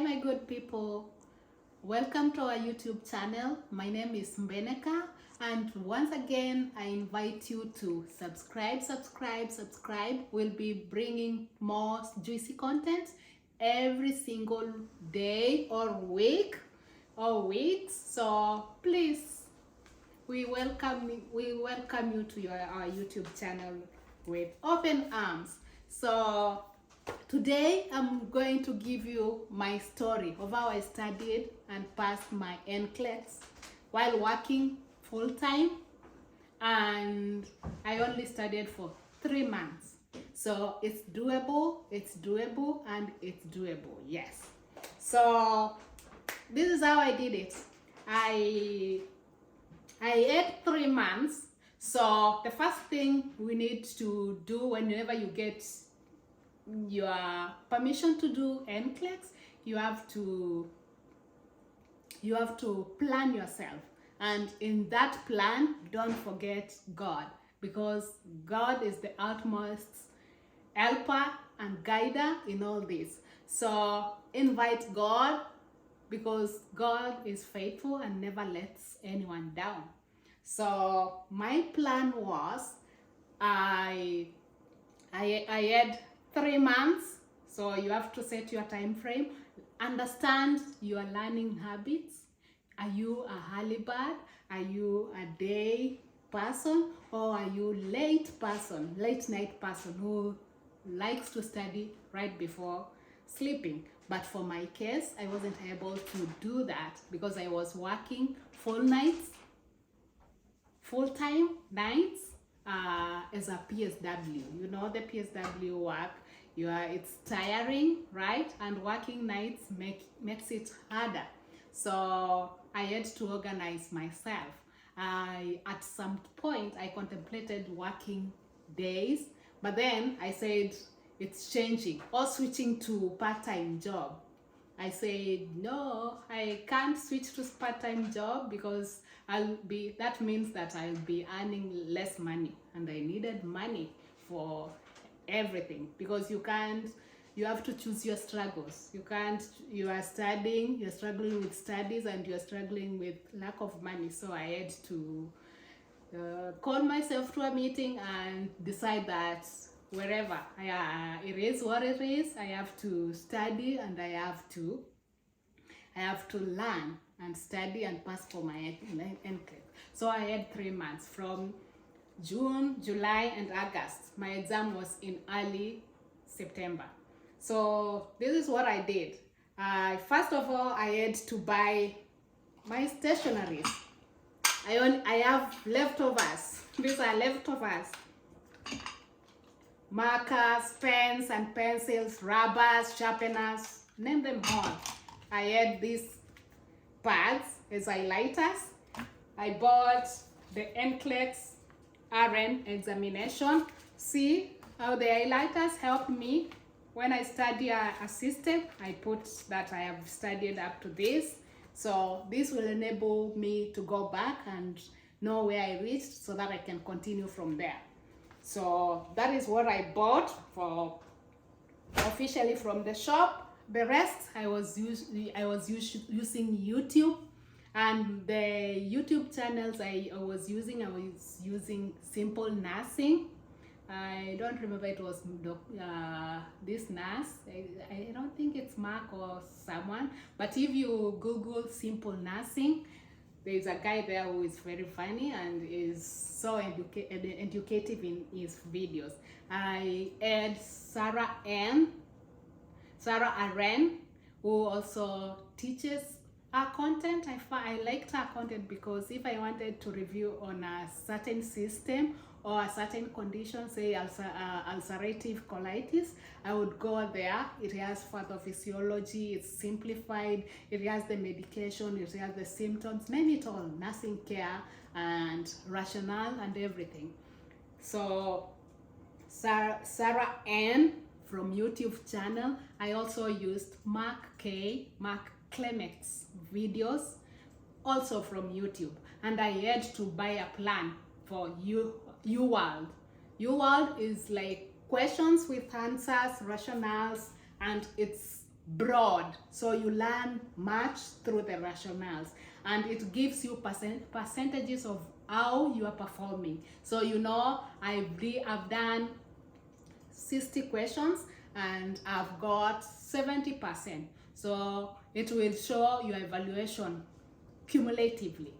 my good people. Welcome to our YouTube channel. My name is Mbeneka, and once again, I invite you to subscribe. We'll be bringing more juicy content every single day or week or weeks. So please, we welcome you to our YouTube channel with open arms. So today I'm going to give you my story of how I studied and passed my NCLEX while working full-time, and I only studied for 3 months. So it's doable, and it's doable, yes. So this is how I did it. I had 3 months. So the first thing we need to do whenever you get your permission to do NCLEX, you have to plan yourself, and in that plan, don't forget God, because God is the utmost helper and guider in all this. So invite God, because God is faithful and never lets anyone down. So my plan was, I had 3 months, so you have to set your time frame. Understand your learning habits. Are you a early bird? Are you a day person? Or are you late night person who likes to study right before sleeping? But for my case, I wasn't able to do that because I was working full-time nights as a PSW. You know the PSW work. It's tiring, right? And working nights makes it harder. So I had to organize myself. At some point I contemplated working days, but then I said it's changing, or switching to part-time job. I said no, I can't switch to part-time job because that means that I'll be earning less money, and I needed money for everything, because you have to choose your struggles. You are struggling with studies, and you're struggling with lack of money. So I had to call myself to a meeting and decide that wherever it is what it is, I have to study, and I have to learn and study and pass for my NCLEX. So I had 3 months, from June, July, and August. My exam was in early September. So this is what I did. First of all, I had to buy my stationeries. I have leftovers. These are leftovers. Markers, pens and pencils, rubbers, sharpeners, name them all. I had these pads as highlighters. I bought the NCLEX RN examination. See how the highlighters help me when I study a system. I put that I have studied up to this. So this will enable me to go back and know where I reached, so that I can continue from there. So that is what I bought officially from the shop. The rest I was using YouTube, and the YouTube channels I was using Simple Nursing. I don't remember, it was this nurse. I don't think it's Mark or someone, but if you Google Simple Nursing, there's a guy there who is very funny and is so educative in his videos. I had Sarah Aren, who also teaches our content. I liked her content because if I wanted to review on a certain system or a certain condition, say ulcerative colitis, I would go there. It has pathophysiology, it's simplified, it has the medication, it has the symptoms, name it all, nursing care and rationale and everything. So Sarah N from YouTube channel. I also used Mark Clement's videos, also from YouTube, and I had to buy a plan for UWorld. UWorld is like questions with answers, rationales, and it's broad, so you learn much through the rationales, and it gives you percentages of how you are performing. So I've done 60 questions and I've got 70%. So it will show your evaluation cumulatively.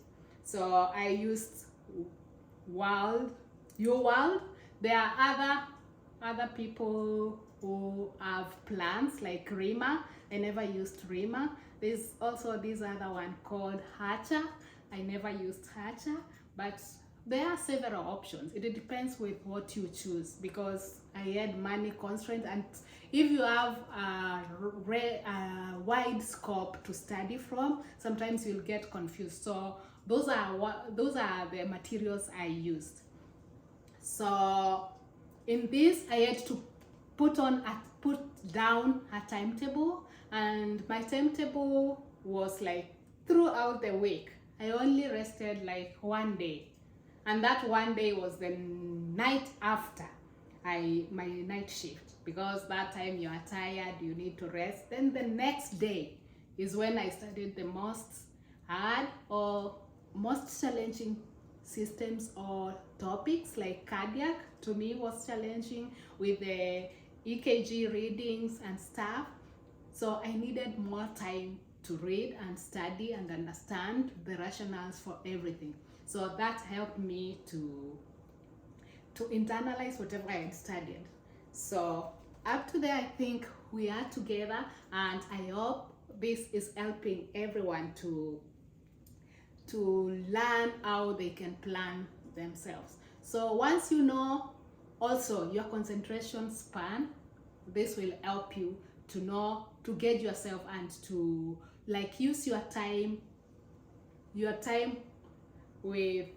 So I used UWorld. There are other people who have plans like Rima. I never used Rima. There's also this other one called Hatcher. I never used Hatcher, but there are several options. It depends with what you choose, because I had money constraints, and if you have a wide scope to study from, sometimes you'll get confused. So those are the materials I used. So in this, I had to put down a timetable, and my timetable was like throughout the week. I only rested like one day, and that one day was the night after my night shift, because that time you are tired, you need to rest. Then the next day is when I studied the most hard or most challenging systems or topics. Like cardiac to me was challenging with the EKG readings and stuff. So I needed more time to read and study and understand the rationales for everything. So that helped me to internalize whatever I had studied. So up to there, I think we are together, and I hope this is helping everyone to learn how they can plan themselves. So once you know also your concentration span, this will help you to know, to get yourself, and to like use your time with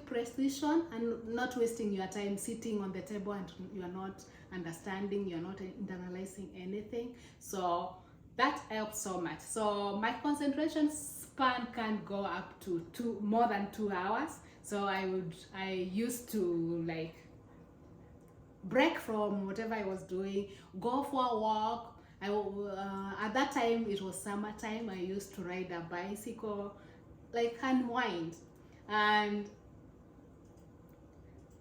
precision, and not wasting your time sitting on the table and you're not understanding, you're not internalizing anything. So that helps so much. So my concentration span can go up to more than 2 hours. So I used to like break from whatever I was doing, go for a walk. At that time it was summertime. I used to ride a bicycle, like unwind, and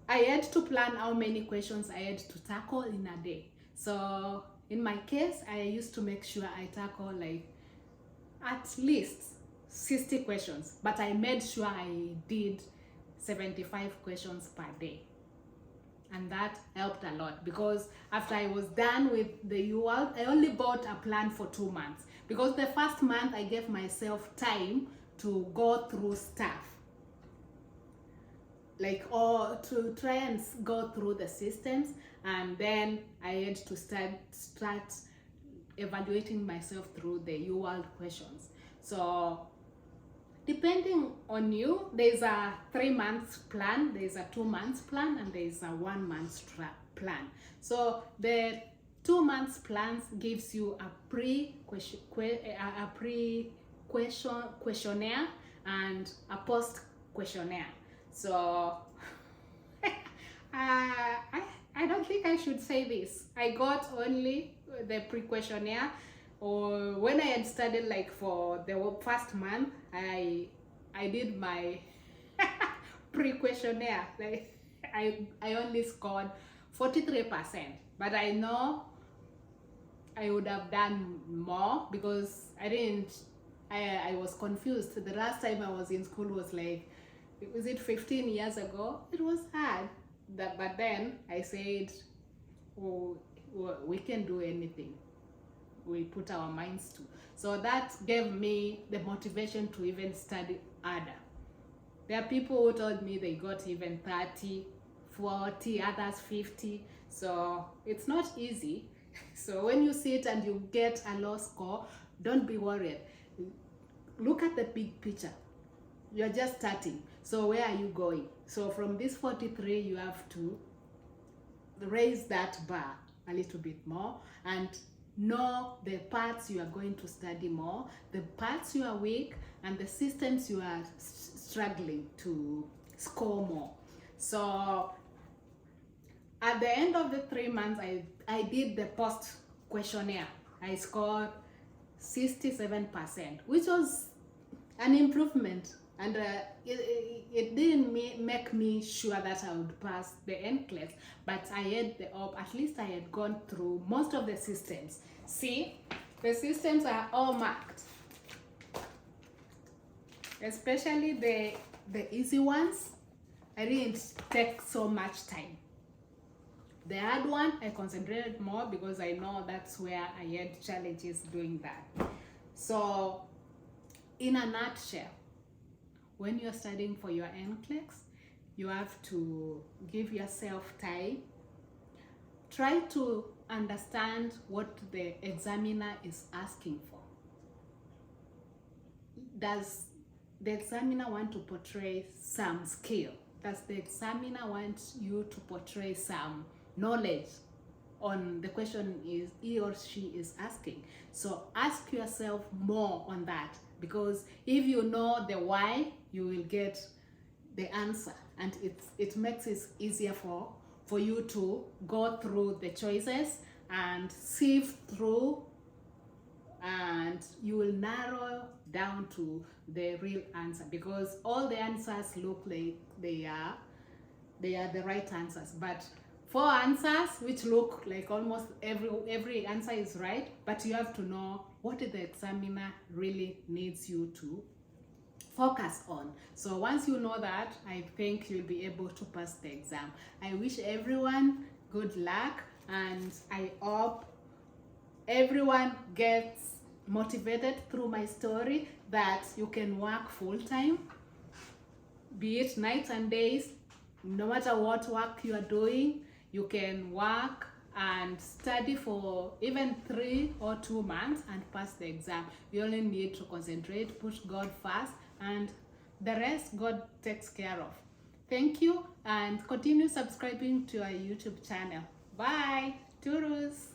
I had to plan how many questions I had to tackle in a day. So in my case, I used to make sure I tackle like at least 60 questions, but I made sure I did 75 questions per day. And that helped a lot, because after I was done with the UWorld, I only bought a plan for 2 months, because the first month I gave myself time to go through stuff, like, or to try and go through the systems, and then I had to start evaluating myself through the UWorld questions. So depending on you, there's a 3 months plan, there's a 2 months plan, and there's a 1 month plan. So the 2 months plans gives you a questionnaire and a post questionnaire. So I don't think I should say this. I got only the pre-questionnaire, or when I had studied like for the first month, I did my pre-questionnaire. Like I only scored 43%, but I know I would have done more, because I was confused. The last time I was in school was like, was it 15 years ago? It was hard. But then I said, oh, we can do anything we put our minds to. So that gave me the motivation to even study harder. There are people who told me they got even 30, 40, others 50. So it's not easy. So when you sit and you get a low score, don't be worried. Look at the big picture. You're just starting. So where are you going? So from this 43, you have to raise that bar a little bit more, and know the parts you are going to study more, the parts you are weak, and the systems you are struggling to score more. So at the end of the 3 months, I did the post questionnaire. I scored 67%, which was an improvement, and it didn't make me sure that I would pass the NCLEX, but I had the hope. At least I had gone through most of the systems. See, the systems are all marked, especially the easy ones. I didn't take so much time. The hard one, I concentrated more because I know that's where I had challenges doing that. So, in a nutshell, when you're studying for your NCLEX, you have to give yourself time. Try to understand what the examiner is asking for. Does the examiner want to portray some skill? Does the examiner want you to portray some knowledge on the question he or she is asking? So ask yourself more on that, because if you know the why, you will get the answer, and it makes it easier for you to go through the choices and sift through, and you will narrow down to the real answer, because all the answers look like they are the right answers, but 4 answers which look like almost every answer is right, but you have to know what the examiner really needs you to focus on. So once you know that, I think you'll be able to pass the exam. I wish everyone good luck, and I hope everyone gets motivated through my story that you can work full-time, be it nights and days. No matter what work you are doing, you can work and study for even 3 or 2 months and pass the exam. You only need to concentrate, push God first, and the rest God takes care of. Thank you, and continue subscribing to our YouTube channel. Bye. Toodles.